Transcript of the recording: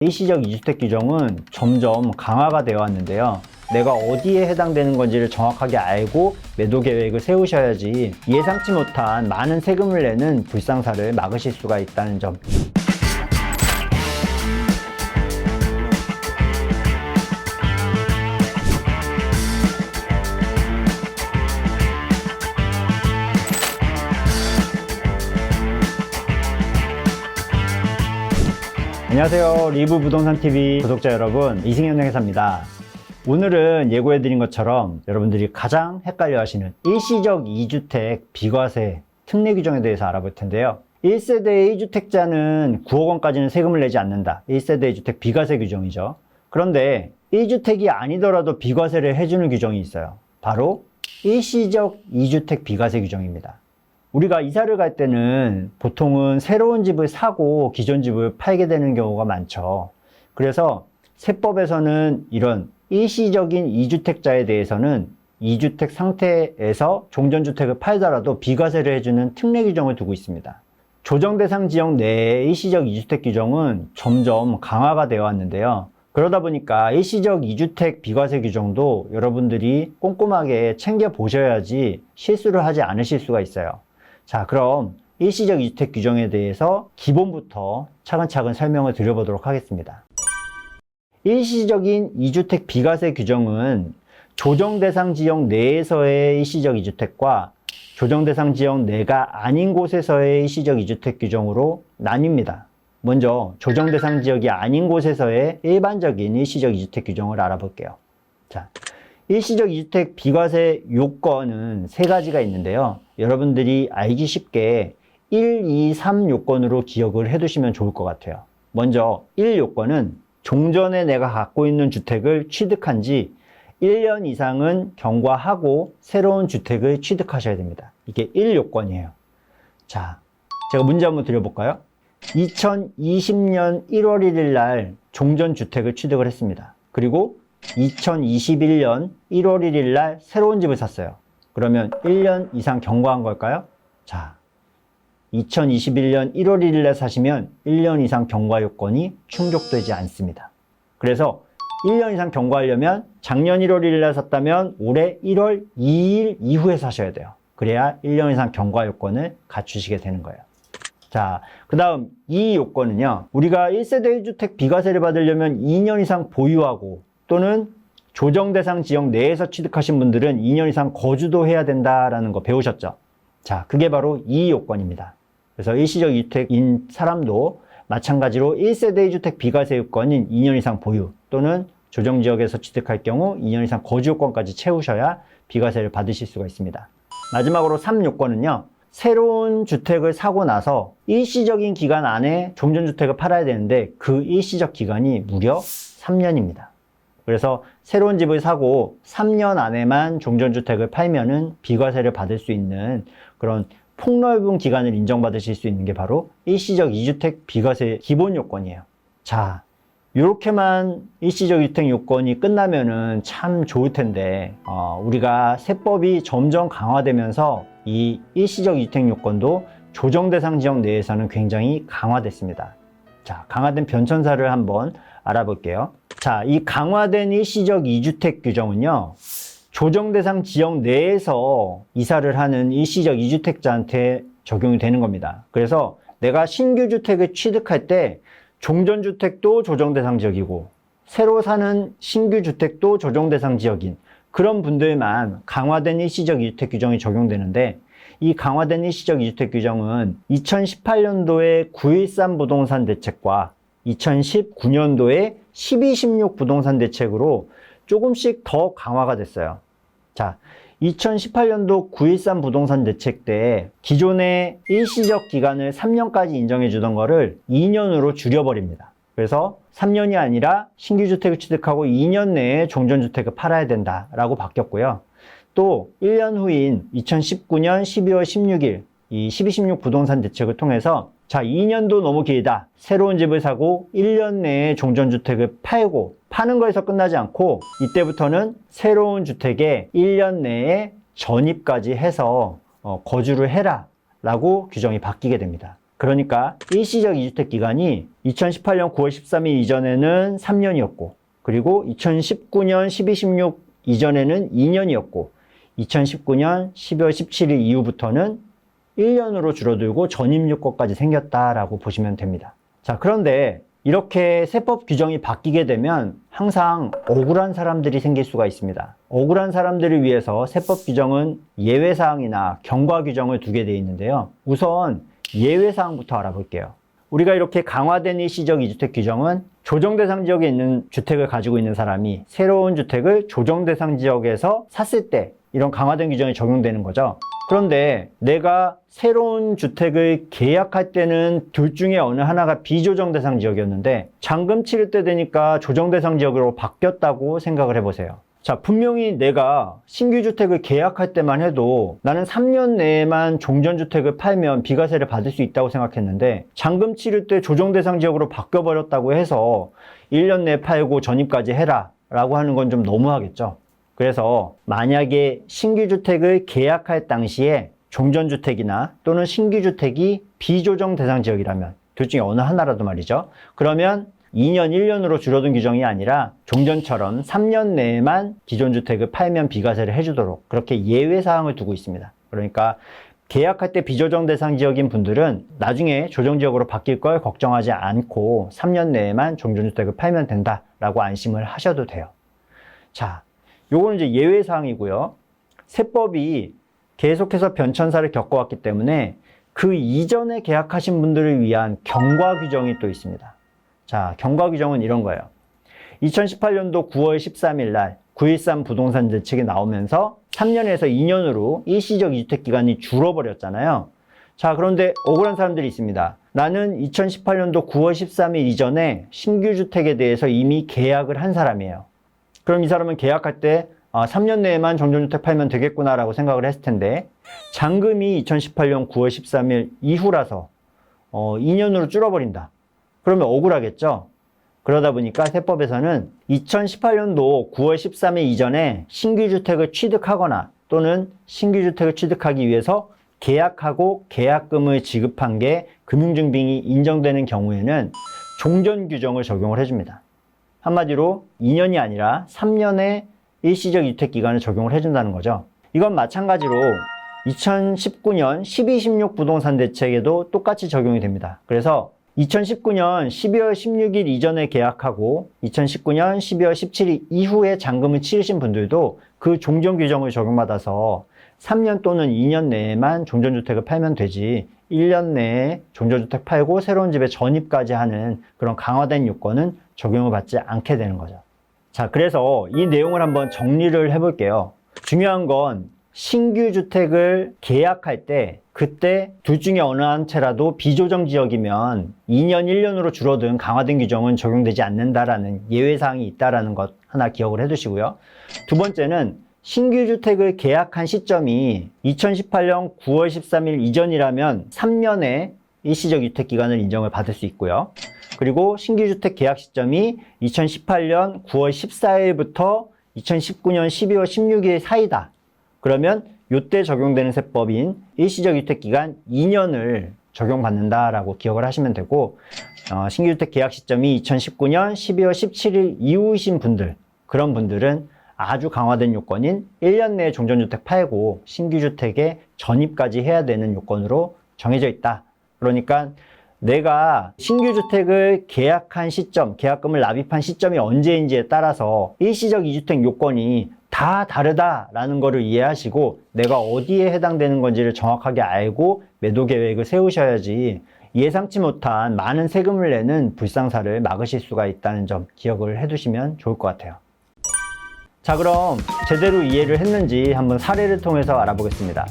일시적 이주택 규정은 점점 강화가 되어 왔는데요. 내가 어디에 해당되는 건지를 정확하게 알고 매도 계획을 세우셔야지 예상치 못한 많은 세금을 내는 불상사를 막으실 수가 있다는 점. 안녕하세요. 리브부동산TV 구독자 여러분, 이승현 회계사입니다. 오늘은 예고해드린 것처럼 여러분들이 가장 헷갈려 하시는 일시적 2주택 비과세 특례 규정에 대해서 알아볼 텐데요. 1세대 1주택자는 9억 원까지는 세금을 내지 않는다. 1세대 1주택 비과세 규정이죠. 그런데 1주택이 아니더라도 비과세를 해주는 규정이 있어요. 바로 일시적 2주택 비과세 규정입니다. 우리가 이사를 갈 때는 보통은 새로운 집을 사고 기존 집을 팔게 되는 경우가 많죠. 그래서 세법에서는 이런 일시적인 2주택자에 대해서는 2주택 상태에서 종전주택을 팔더라도 비과세를 해주는 특례 규정을 두고 있습니다. 조정대상 지역 내의 일시적 2주택 규정은 점점 강화가 되어 왔는데요. 그러다 보니까 일시적 2주택 비과세 규정도 여러분들이 꼼꼼하게 챙겨 보셔야지 실수를 하지 않으실 수가 있어요. 자, 그럼 일시적 2주택 규정에 대해서 기본부터 차근차근 설명을 드려보도록 하겠습니다. 일시적인 2주택 비과세 규정은 조정대상 지역 내에서의 일시적 2주택과 조정대상 지역 내가 아닌 곳에서의 일시적 2주택 규정으로 나뉩니다. 먼저 조정대상 지역이 아닌 곳에서의 일반적인 일시적 2주택 규정을 알아볼게요. 자, 일시적 2주택 비과세 요건은 세 가지가 있는데요. 여러분들이 알기 쉽게 1, 2, 3 요건으로 기억을 해두시면 좋을 것 같아요. 먼저 1 요건은 종전에 내가 갖고 있는 주택을 취득한 지 1년 이상은 경과하고 새로운 주택을 취득하셔야 됩니다. 이게 1 요건이에요. 자, 제가 문제 한번 드려볼까요? 2020년 1월 1일 날 종전주택을 취득을 했습니다. 그리고 2021년 1월 1일 날 새로운 집을 샀어요. 그러면 1년 이상 경과한 걸까요? 자, 2021년 1월 1일 날 사시면 1년 이상 경과 요건이 충족되지 않습니다. 그래서 1년 이상 경과하려면 작년 1월 1일 날 샀다면 올해 1월 2일 이후에 사셔야 돼요. 그래야 1년 이상 경과 요건을 갖추시게 되는 거예요. 자, 그 다음 이 요건은요, 우리가 1세대 1주택 비과세를 받으려면 2년 이상 보유하고 또는 조정대상 지역 내에서 취득하신 분들은 2년 이상 거주도 해야 된다라는 거 배우셨죠? 자, 그게 바로 이 요건입니다. 그래서 일시적 2주택인 사람도 마찬가지로 1세대 1주택 비과세 요건인 2년 이상 보유 또는 조정지역에서 취득할 경우 2년 이상 거주 요건까지 채우셔야 비과세를 받으실 수가 있습니다. 마지막으로 3 요건은요, 새로운 주택을 사고 나서 일시적인 기간 안에 종전주택을 팔아야 되는데 그 일시적 기간이 무려 3년입니다. 그래서 새로운 집을 사고 3년 안에만 종전주택을 팔면은 비과세를 받을 수 있는 그런 폭넓은 기간을 인정받으실 수 있는 게 바로 일시적 2주택 비과세 기본 요건이에요. 자, 이렇게만 일시적 2주택 요건이 끝나면은 참 좋을 텐데, 우리가 세법이 점점 강화되면서 이 일시적 2주택 요건도 조정대상 지역 내에서는 굉장히 강화됐습니다. 자, 강화된 변천사를 한번 알아볼게요. 자, 이 강화된 일시적 2주택 규정은요, 조정대상 지역 내에서 이사를 하는 일시적 2주택자한테 적용이 되는 겁니다. 그래서 내가 신규 주택을 취득할 때 종전주택도 조정대상 지역이고 새로 사는 신규 주택도 조정대상 지역인 그런 분들만 강화된 일시적 2주택 규정이 적용되는데, 이 강화된 일시적 2주택 규정은 2018년도에 9.13 부동산 대책과 2019년도에 12.16 부동산 대책으로 조금씩 더 강화가 됐어요. 자, 2018년도 9.13 부동산 대책 때 기존의 일시적 기간을 3년까지 인정해 주던 거를 2년으로 줄여버립니다. 그래서 3년이 아니라 신규 주택을 취득하고 2년 내에 종전주택을 팔아야 된다라고 바뀌었고요. 또 1년 후인 2019년 12월 16일 이 12.16 부동산 대책을 통해서 자, 2년도 너무 길다. 새로운 집을 사고 1년 내에 종전주택을 팔고 파는 거에서 끝나지 않고 이때부터는 새로운 주택에 1년 내에 전입까지 해서 거주를 해라 라고 규정이 바뀌게 됩니다. 그러니까 일시적 2주택 기간이 2018년 9월 13일 이전에는 3년이었고, 그리고 2019년 12, 16 이전에는 2년이었고, 2019년 12월 17일 이후부터는 1년으로 줄어들고 전입요건까지 생겼다라고 보시면 됩니다. 자, 그런데 이렇게 세법 규정이 바뀌게 되면 항상 억울한 사람들이 생길 수가 있습니다. 억울한 사람들을 위해서 세법 규정은 예외사항이나 경과 규정을 두게 되어 있는데요. 우선 예외사항부터 알아볼게요. 우리가 이렇게 강화된 일시적 2주택 규정은 조정대상 지역에 있는 주택을 가지고 있는 사람이 새로운 주택을 조정대상 지역에서 샀을 때 이런 강화된 규정이 적용되는 거죠. 그런데 내가 새로운 주택을 계약할 때는 둘 중에 어느 하나가 비조정대상 지역이었는데 잔금 치를 때 되니까 조정대상 지역으로 바뀌었다고 생각을 해보세요. 자, 분명히 내가 신규 주택을 계약할 때만 해도 나는 3년 내에만 종전주택을 팔면 비과세를 받을 수 있다고 생각했는데 잔금 치를 때 조정대상 지역으로 바뀌어버렸다고 해서 1년 내에 팔고 전입까지 해라 라고 하는 건 좀 너무하겠죠. 그래서 만약에 신규주택을 계약할 당시에 종전주택이나 또는 신규주택이 비조정 대상 지역이라면 둘 중에 어느 하나라도 말이죠. 그러면 2년, 1년으로 줄어든 규정이 아니라 종전처럼 3년 내에만 기존 주택을 팔면 비과세를 해주도록 그렇게 예외사항을 두고 있습니다. 그러니까 계약할 때 비조정 대상 지역인 분들은 나중에 조정지역으로 바뀔 걸 걱정하지 않고 3년 내에만 종전주택을 팔면 된다라고 안심을 하셔도 돼요. 자, 요거는 이제 예외사항이고요. 세법이 계속해서 변천사를 겪어왔기 때문에 그 이전에 계약하신 분들을 위한 경과 규정이 또 있습니다. 자, 경과 규정은 이런 거예요. 2018년도 9월 13일 날 9.13 부동산 대책이 나오면서 3년에서 2년으로 일시적 2주택 기간이 줄어버렸잖아요. 자, 그런데 억울한 사람들이 있습니다. 나는 2018년도 9월 13일 이전에 신규 주택에 대해서 이미 계약을 한 사람이에요. 그럼 이 사람은 계약할 때 3년 내에만 종전주택 팔면 되겠구나 라고 생각을 했을 텐데 잔금이 2018년 9월 13일 이후라서 2년으로 줄어버린다. 그러면 억울하겠죠? 그러다 보니까 세법에서는 2018년도 9월 13일 이전에 신규주택을 취득하거나 또는 신규주택을 취득하기 위해서 계약하고 계약금을 지급한 게 금융증빙이 인정되는 경우에는 종전규정을 적용을 해줍니다. 한마디로 2년이 아니라 3년의 일시적 유택 기간을 적용을 해준다는 거죠. 이건 마찬가지로 2019년 12, 16 부동산 대책에도 똑같이 적용이 됩니다. 그래서 2019년 12월 16일 이전에 계약하고 2019년 12월 17일 이후에 잔금을 치르신 분들도 그 종전 규정을 적용받아서 3년 또는 2년 내에만 종전주택을 팔면 되지 1년 내에 종전주택 팔고 새로운 집에 전입까지 하는 그런 강화된 요건은 적용을 받지 않게 되는 거죠. 자, 그래서 이 내용을 한번 정리를 해볼게요. 중요한 건 신규 주택을 계약할 때 그때 둘 중에 어느 한 채라도 비조정 지역이면 2년, 1년으로 줄어든 강화된 규정은 적용되지 않는다라는 예외사항이 있다라는 것 하나 기억을 해두시고요. 두 번째는 신규 주택을 계약한 시점이 2018년 9월 13일 이전이라면 3년의 일시적 유택 기간을 인정을 받을 수 있고요. 그리고 신규 주택 계약 시점이 2018년 9월 14일부터 2019년 12월 16일 사이다. 그러면 이때 적용되는 세법인 일시적 유택 기간 2년을 적용받는다라고 기억을 하시면 되고 신규 주택 계약 시점이 2019년 12월 17일 이후이신 분들, 그런 분들은 아주 강화된 요건인 1년 내에 종전주택 팔고 신규 주택에 전입까지 해야 되는 요건으로 정해져 있다. 그러니까 내가 신규 주택을 계약한 시점, 계약금을 납입한 시점이 언제인지에 따라서 일시적 2주택 요건이 다 다르다라는 것을 이해하시고 내가 어디에 해당되는 건지를 정확하게 알고 매도 계획을 세우셔야지 예상치 못한 많은 세금을 내는 불상사를 막으실 수가 있다는 점 기억을 해두시면 좋을 것 같아요. 자, 그럼 제대로 이해를 했는지 한번 사례를 통해서 알아보겠습니다.